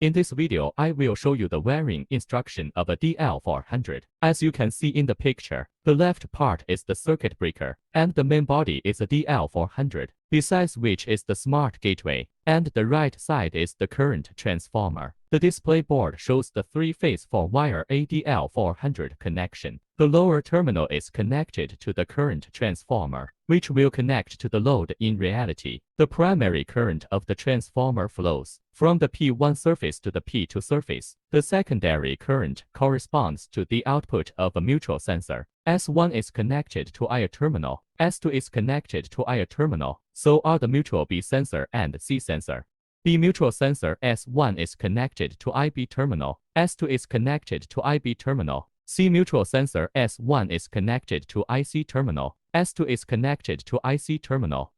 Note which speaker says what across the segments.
Speaker 1: In this video, I will show you the wiring instruction of a ADL400. As you can see in the picture, the left part is the circuit breaker, and the main body is a ADL400, besides which is the smart gateway, and the right side is the current transformer. The display board shows the three-phase 4-wire ADL400 connection. The lower terminal is connected to the current transformer, which will connect to the load. In reality, the primary current of the transformer flows from the P1 surface to the P2 surface. The secondary current corresponds to the output of a mutual sensor. S1 is connected to I terminal, S2 is connected to I terminal, so are the mutual B sensor and C sensor. B mutual sensor S1 is connected to IB terminal, S2 is connected to IB terminal. C mutual sensor S1 is connected to IC terminal, S2 is connected to IC terminal.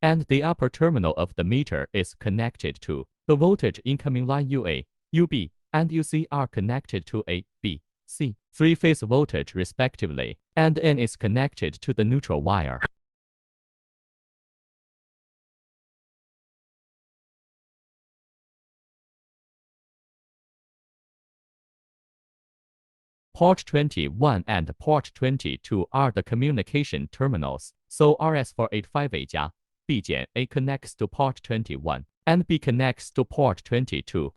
Speaker 1: And the upper terminal of the meter is connected to the voltage incoming line UA, UB, and UC are connected to A, B, C, three-phase voltage respectively, and N is connected to the neutral wire. Port 21 and port 22 are the communication terminals, so RS485A B-A connects to port 21, and B connects to port 22.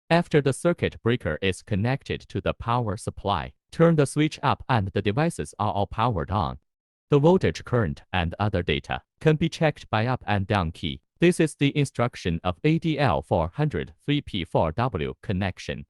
Speaker 1: After the circuit breaker is connected to the power supply, turn the switch up and the devices are all powered on. The voltage, current, and other data can be checked by up and down key. This is the instruction of ADL400 3P4W connection.